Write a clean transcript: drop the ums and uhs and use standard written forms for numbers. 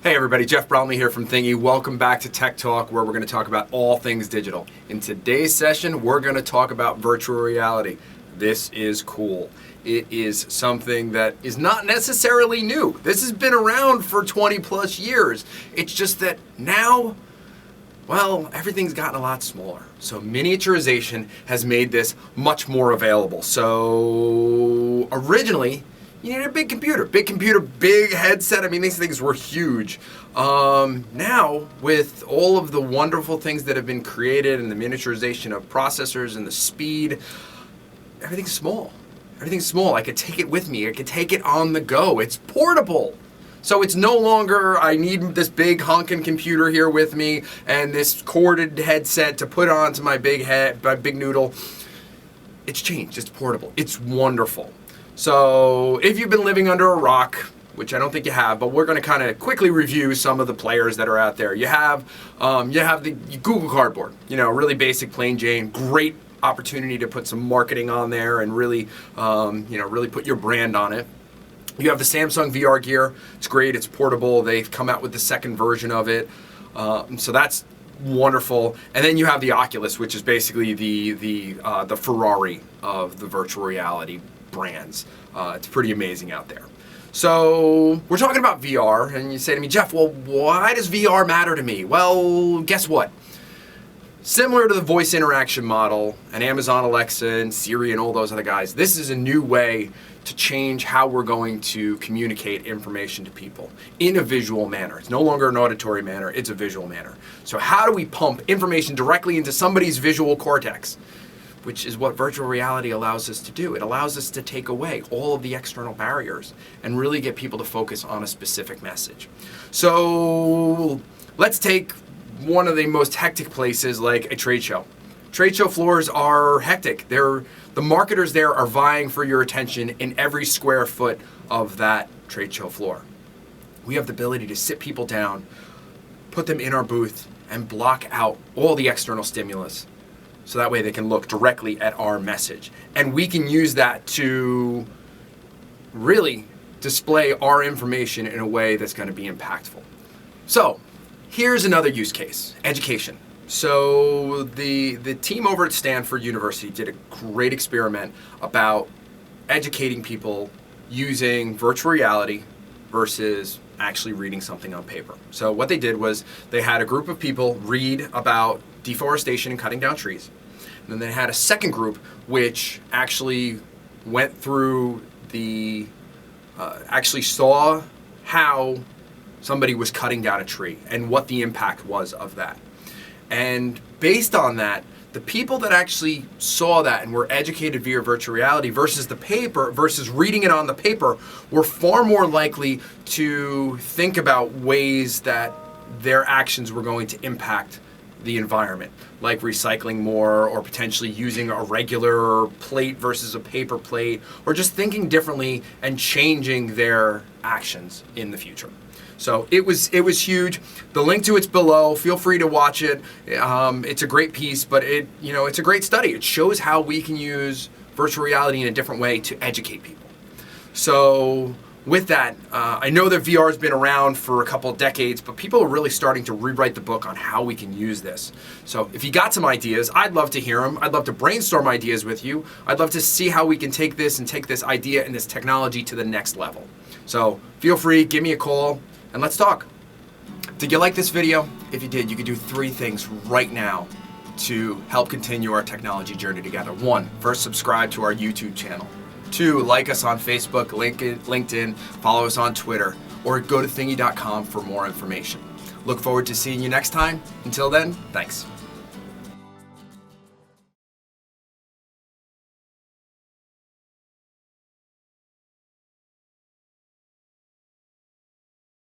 Hey everybody, Jeff Brownlee here from Thingee. Welcome back to Tech Talk, where we're going to talk about all things digital. In today's session, we're going to talk about virtual reality. This is cool. It is something that is not necessarily new. This has been around for 20 plus years. It's just that now, well, everything's gotten a lot smaller. So miniaturization has made this much more available. So originally, you needed a big computer, big headset. I mean, these things were huge. Now, with all of the wonderful things that have been created and the miniaturization of processors and the speed, everything's small. Everything's small. I could take it with me. I could take it on the go. It's portable. So it's no longer, I need this big honking computer here with me and this corded headset to put onto my big noodle. It's changed. It's portable. It's wonderful. So if you've been living under a rock, which I don't think you have, but we're going to kind of quickly review some of the players that are out there. You have the Google Cardboard, really basic, plain Jane, great opportunity to put some marketing on there and really, really put your brand on it. You have the Samsung VR Gear. It's great. It's portable. They've come out with the second version of it, so that's wonderful. And then you have the Oculus, which is basically the Ferrari of the virtual reality brands. It's pretty amazing out there. So we're talking about VR, and you say to me, Jeff, well, why does VR matter to me? Well, guess what? Similar to the voice interaction model and Amazon Alexa and Siri and all those other guys, this is a new way to change how we're going to communicate information to people in a visual manner. It's no longer an auditory manner, it's a visual manner. So how do we pump information directly into somebody's visual cortex? Which is what virtual reality allows us to do. It allows us to take away all of the external barriers and really get people to focus on a specific message. So let's take one of the most hectic places, like a trade show. Trade show floors are hectic. The marketers there are vying for your attention in every square foot of that trade show floor. We have the ability to sit people down, put them in our booth, and block out all the external stimulus, so that way they can look directly at our message. And we can use that to really display our information in a way that's going to be impactful. So here's another use case, education. So the team over at Stanford University did a great experiment about educating people using virtual reality versus actually reading something on paper. So what they did was they had a group of people read about deforestation and cutting down trees. And then they had a second group which actually went through actually saw how somebody was cutting down a tree and what the impact was of that. And based on that, the people that actually saw that and were educated via virtual reality versus the paper, versus reading it on the paper, were far more likely to think about ways that their actions were going to impact the environment, like recycling more or potentially using a regular plate versus a paper plate, or just thinking differently and changing their actions in the future. So it was huge. The link to it's below. Feel free to watch it. It's a great piece, but it's a great study. It shows how we can use virtual reality in a different way to educate people. So with that, I know that VR has been around for a couple of decades, but people are really starting to rewrite the book on how we can use this. So if you got some ideas, I'd love to hear them. I'd love to brainstorm ideas with you. I'd love to see how we can take this idea and this technology to the next level. So feel free, give me a call, and let's talk. Did you like this video? If you did, you could do 3 things right now to help continue our technology journey together. 1, first subscribe to our YouTube channel. 2, like us on Facebook, LinkedIn, follow us on Twitter, or go to Thingee.com for more information. Look forward to seeing you next time. Until then, thanks.